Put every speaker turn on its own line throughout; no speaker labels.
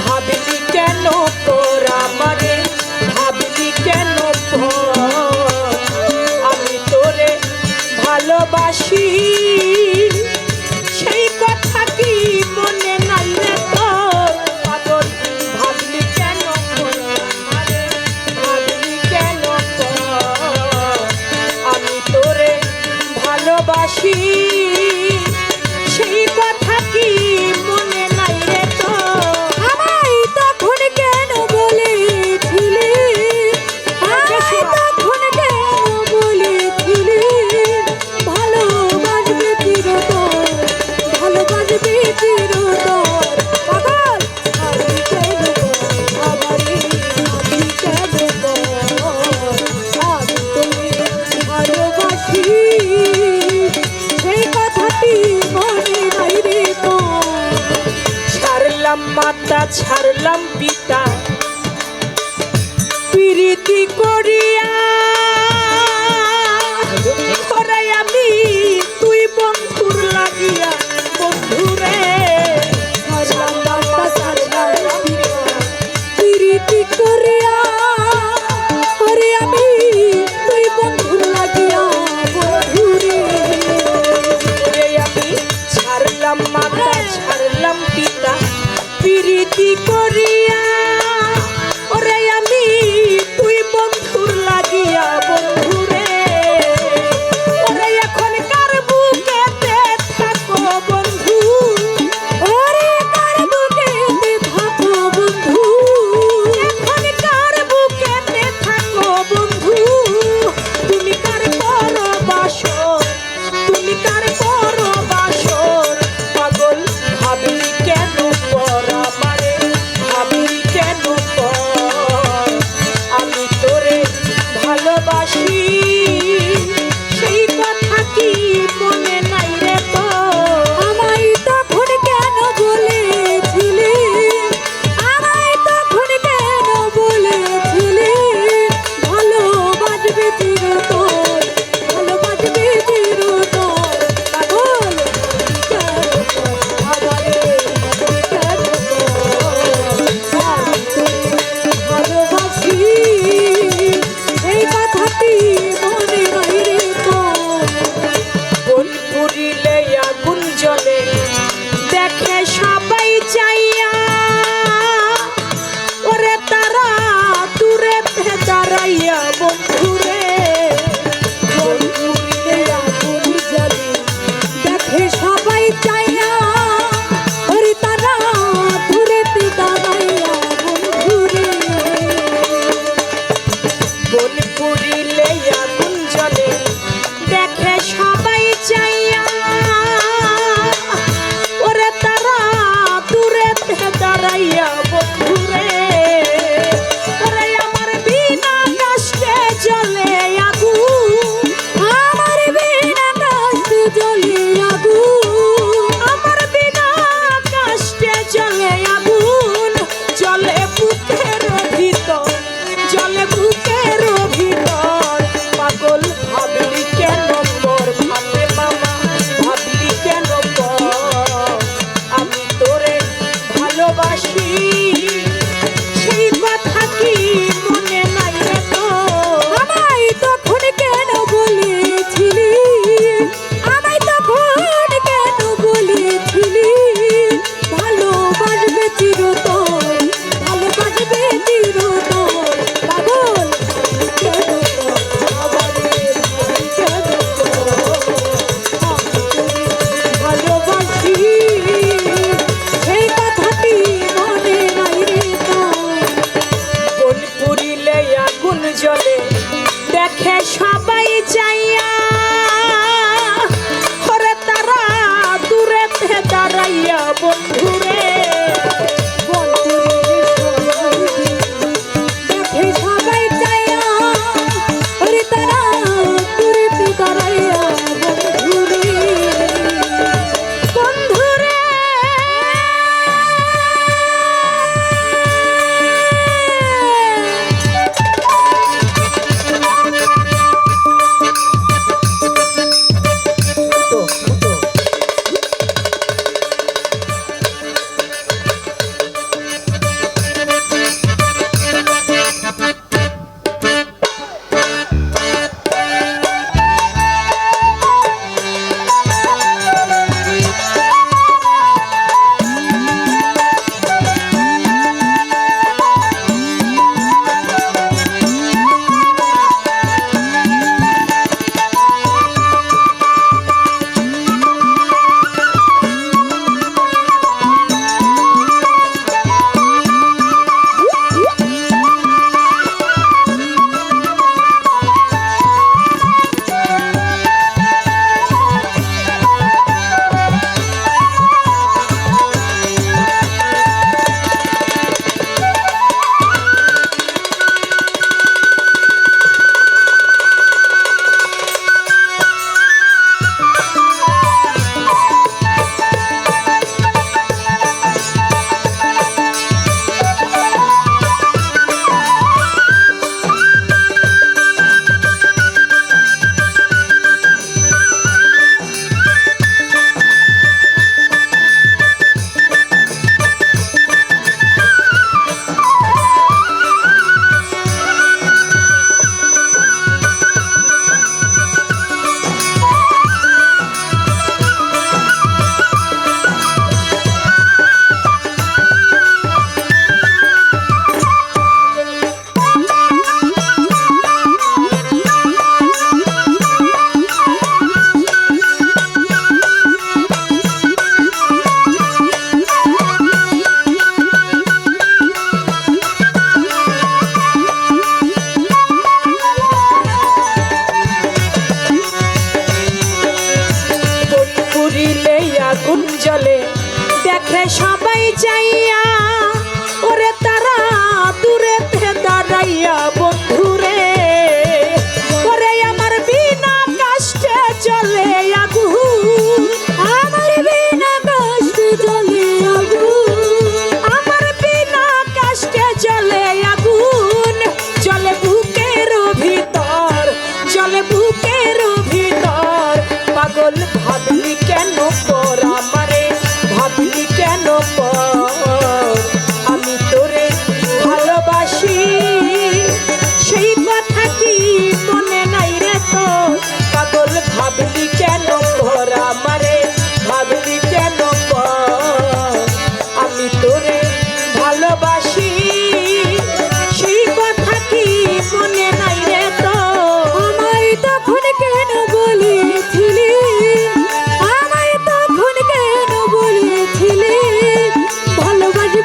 ভাবলি কেন পর আমারে, ভাবলি কেন পর, আমি তোরে ভালোবাসি সেই কথা কি মনে নাই রে তোর? পাগল ভাবলি কেন পর আমারে, ভাবলি কেন পর, আমি তোরে ভালোবাসি সেই কথা কি মনে নাই রে তোর?
আমায় তখন কেন বলেছিলি, আমায় তখন কেন বলেছিলি ভালোবাসবে চিরতর, ভালোবাসবে চিরতর। পাগল ভাবলি কেন আমারে, ভাবলি কেন আমি তোরে ভালোবাসি সেই কথাটি মনে নাই রে তোর?
ছাড়লাম মাতা ছাড়লাম পিতা প্রীতি করিয়া, ওরে আমি তুই বন্ধুর লাগিয়া, বন্ধুরে
ছাড়লাম বাবা ছাড়লাম প্রীতি করিয়া, ওরে আমি তুই বন্ধু লাগিয়া, বন্ধুরে
ওরে আমি ছাড়লাম মাতা ছাড়লাম পিতা প্রীতি করিয়া, ওরে আমি তুই বন্ধুর লাগিয়া, বন্ধুরে ওরে এখন কার বুকেতে থাকো বন্ধু,
ওরে কার বুকেতে থাকো বন্ধু,
এখন কার বুকেতে থাকো বন্ধু, তুমি কার পরবাসর, তুমি কার পরবাসর, পাগল ভাবলি কেন পর আমারে, ভাবলি কেন পর, আমি তোরে ভালোবাসি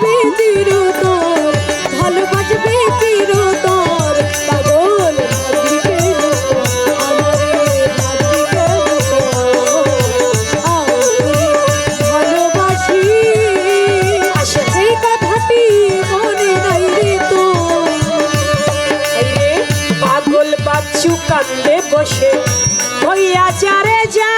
ভালোবাসবে চিরতর, ভালোবাসবে চিরতর। পাগল ভাবি কেন আমারে, ভাবি কেন আমি ভালোবাসি, এই কথাটি মনে নাই রে তোর।
রে পাগল বাচ্চু কান্দে বসে হইয়া যারে যা